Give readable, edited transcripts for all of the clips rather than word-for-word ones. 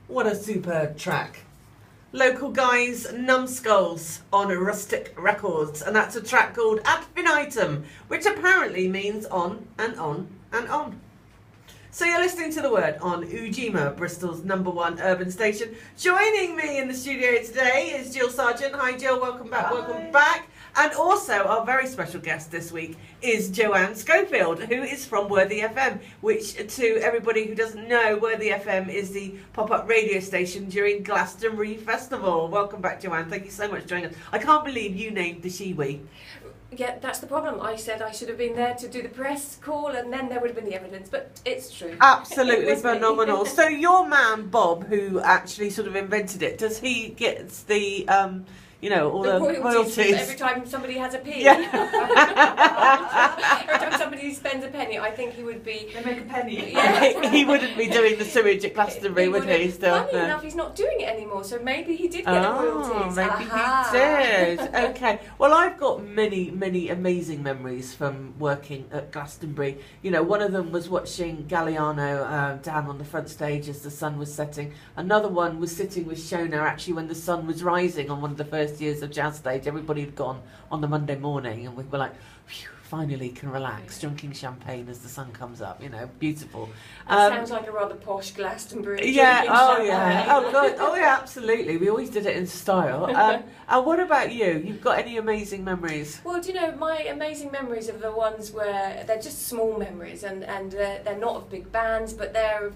What a superb track. Local guys, Numbskulls on Rustic Records, and that's a track called Ad Infinitum, which apparently means on and on and on. So you're listening to The Word on Ujima, Bristol's #1 urban station. Joining me in the studio today is Jill Sargent. Hi Jill, welcome back, welcome back. And also our very special guest this week is Joanne Schofield, who is from Worthy FM, which to everybody who doesn't know, Worthy FM is the pop-up radio station during Glastonbury Festival. Welcome back, Joanne. Thank you so much for joining us. I can't believe you named the ShePee. Yeah, that's the problem. I said I should have been there to do the press call and then there would have been the evidence, but it's true. Absolutely phenomenal. So your man, Bob, who actually sort of invented it, does he get the... all the royalties. Every time somebody has a pee. Yeah. Every time somebody spends a penny, I think he would be... They make a penny. Yeah. He wouldn't be doing the sewage at Glastonbury, would he? Still. Funny enough, he's not doing it anymore, so maybe he did get the royalties. Maybe he did. Okay. Well, I've got many, many amazing memories from working at Glastonbury. One of them was watching Galliano down on the front stage as the sun was setting. Another one was sitting with Shona actually when the sun was rising on one of the first years of Jazz Stage. Everybody had gone on the Monday morning and we were like, phew, finally can relax, drinking champagne as the sun comes up, beautiful. Sounds like a rather posh Glastonbury. Yeah, oh god, oh yeah, absolutely. We always did it in style. And what about you? You've got any amazing memories? Well, my amazing memories are the ones where they're just small memories and they're not of big bands, but they're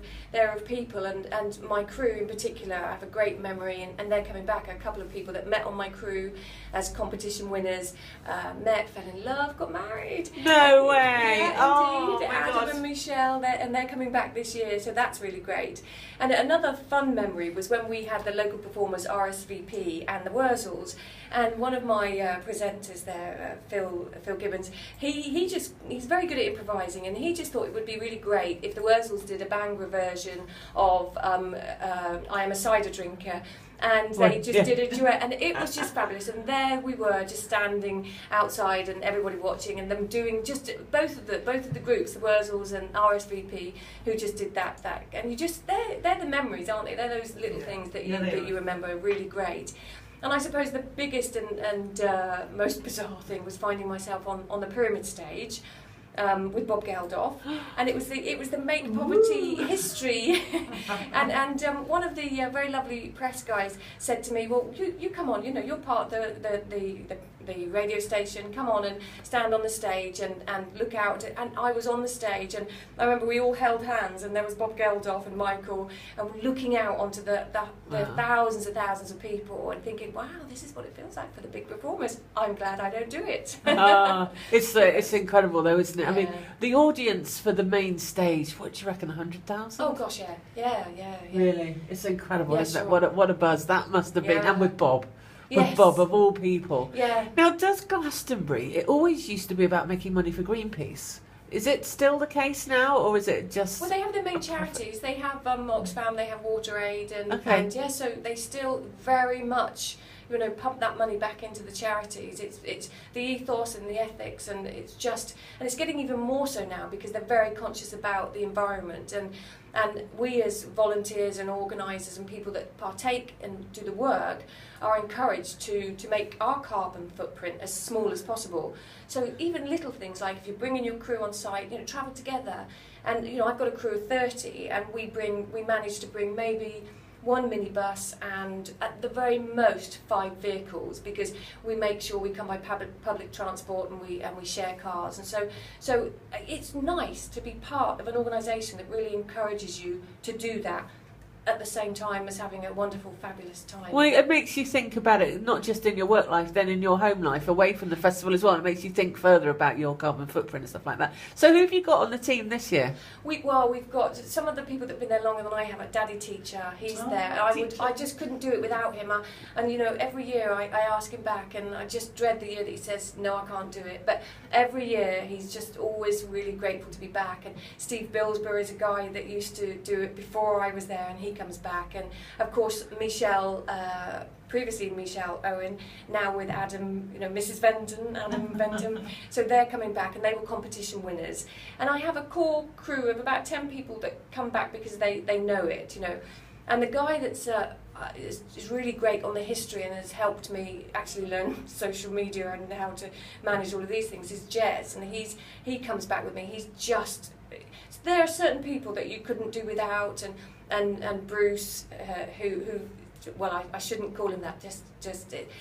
of people and my crew in particular. I have a great memory and they're coming back. A couple of people that met on my crew as competition winners, fell in love, got married. No way! Yeah, oh indeed. my Adam God. and Michelle, they're coming back this year, so that's really great. And another fun memory was when we had the local performers RSVP and the Wurzels, and one of my presenters there, Phil Gibbons, he's very good at improvising, and he just thought it would be really great if the Wurzels did a Bhangra version of I Am a Cider Drinker. And they just did a duet, and it was just fabulous. And there we were, just standing outside, and everybody watching, and them doing just both of the groups, the Wurzels and RSVP, who just did that. And they're the memories, aren't they? They're those little things that you remember really great. And I suppose the biggest and most bizarre thing was finding myself on the Pyramid stage. With Bob Geldof, and it was the Make Poverty history, and one of the very lovely press guys said to me, "Well, you come on, you're part of the radio station. Come on and stand on the stage and look out." And I was on the stage, and I remember we all held hands, and there was Bob Geldof and Michael, and we're looking out onto the thousands and thousands of people, and thinking, "Wow, this is what it feels like for the big performers. I'm glad I don't do it." It's incredible though, isn't it? Yeah. I mean, the audience for the main stage, what do you reckon, 100,000? Oh gosh, yeah. Really? It's incredible, Yeah, isn't sure. it? What a buzz that must have been. Yeah. And with Bob. Yes. With Bob, of all people. Yeah. Now, does Glastonbury, it always used to be about making money for Greenpeace. Is it still the case now, or is it just... Well, they have their main charities. They have Oxfam, they have WaterAid, and so they still very much, pump that money back into the charities. It's the ethos and the ethics, and it's getting even more so now because they're very conscious about the environment, and we as volunteers and organisers and people that partake and do the work are encouraged to make our carbon footprint as small as possible. So even little things like if you're bringing your crew on site, travel together, and I've got a crew of 30, and we manage to bring maybe one minibus and at the very most 5 vehicles, because we make sure we come by public transport and we share cars, and so it's nice to be part of an organisation that really encourages you to do that at the same time as having a wonderful, fabulous time. Well, it makes you think about it, not just in your work life, then in your home life, away from the festival as well. It makes you think further about your carbon footprint and stuff like that. So who have you got on the team this year? We've got some of the people that have been there longer than I have. A Daddy Teacher, he's there. I just couldn't do it without him. Every year I ask him back, and I just dread the year that he says, no, I can't do it. But every year he's just always really grateful to be back. And Steve Billsbury is a guy that used to do it before I was there, and he comes back. And of course Michelle, previously Michelle Owen, now with Adam, Mrs. Adam Venton. So they're coming back, and they were competition winners. And I have a core crew of about 10 people that come back because they know it, And the guy that's is really great on the history and has helped me actually learn social media and how to manage all of these things is Jez, and he comes back with me. He's just, there are certain people that you couldn't do without, and Bruce, who well, I shouldn't call him that.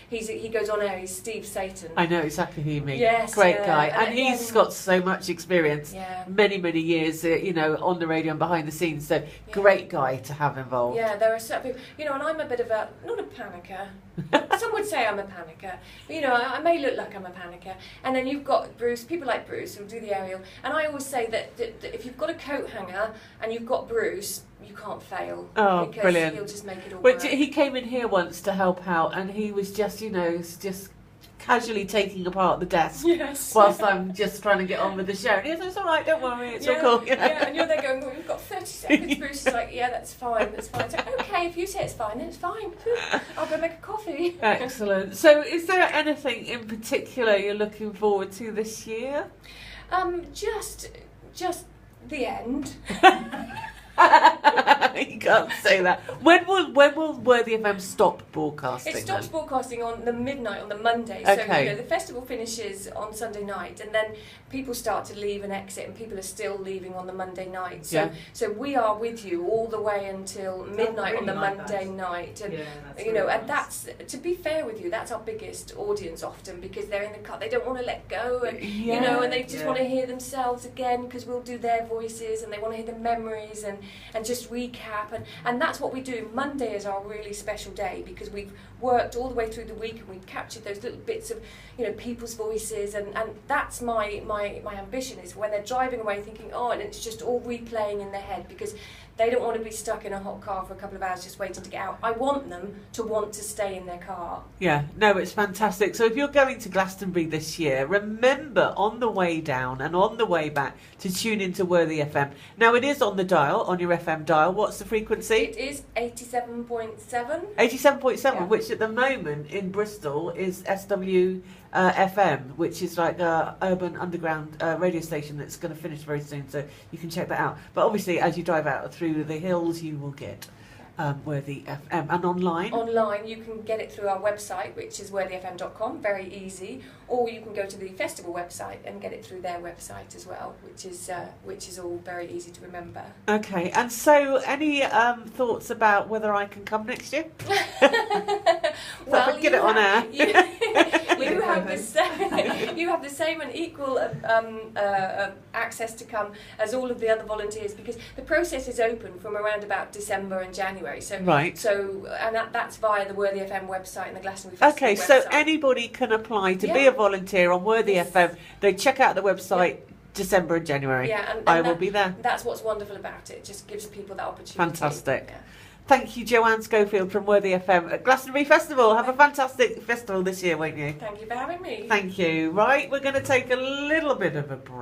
He goes on air. He's Steve Satan. I know exactly who you mean. Yes, great guy, and he's got so much experience. Yeah. Many years, on the radio and behind the scenes. So great guy to have involved. Yeah, there are certain people, and I'm a bit of a not a panicker. Some would say I'm a panicker. But, I may look like I'm a panicker. And then you've got Bruce, people like Bruce who do the aerial. And I always say that if you've got a coat hanger and you've got Bruce, you can't fail. Oh, because brilliant. He'll just make it all But work. he came in here once to help out, and he was just casually taking apart the desk whilst I'm just trying to get on with the show. And he said, "It's all right, don't worry, it's all cool." Yeah, and you're there going, "Well, you've got 30 seconds." Bruce is like, "Yeah, that's fine, that's fine." It's like, "Okay, if you say it's fine, then it's fine. I'll go make a coffee." Excellent. So, is there anything in particular you're looking forward to this year? Just the end. You can't say that. When will Worthy FM stop broadcasting? It stops broadcasting on the midnight on the Monday. Okay. So the festival finishes on Sunday night, and then people start to leave and exit, and people are still leaving on the Monday night. So we are with you all the way until midnight on the Monday night, and and that's, to be fair with you, that's our biggest audience often, because they're in the car, they don't want to let go, and and they just want to hear themselves again, because we'll do their voices, and they want to hear the memories and just recap, and that's what we do. Monday is our really special day, because we've worked all the way through the week and we've captured those little bits of people's voices, and that's my ambition, is when they're driving away thinking, and it's just all replaying in their head, because they don't want to be stuck in a hot car for a couple of hours just waiting to get out. I want them to want to stay in their car. Yeah, no, it's fantastic. So if you're going to Glastonbury this year, remember on the way down and on the way back to tune into Worthy FM. Now, it is on the dial, on your FM dial. What's the frequency? It is 87.7. 87.7, which at the moment in Bristol is SW FM, which is like a urban underground radio station that's going to finish very soon, so you can check that out. But obviously, as you drive out through the hills, you will get Worthy FM. And online? Online, you can get it through our website, which is worthyfm.com, very easy, or you can go to the festival website and get it through their website as well, which is all very easy to remember. Okay, and so any thoughts about whether I can come next year? Well, get it on air. You have the same and equal access to come as all of the other volunteers, because the process is open from around about December and January. So that's via the Worthy FM website and the Glastonbury Festival website. So anybody can apply to be a volunteer on Worthy FM. They check out the website. December and January. And I will be there. That's what's wonderful about it. It just gives people that opportunity. Fantastic. Yeah. Thank you, Joanne Schofield from Worthy FM at Glastonbury Festival. Have a fantastic festival this year, won't you? Thank you for having me. Thank you. Right, we're going to take a little bit of a break.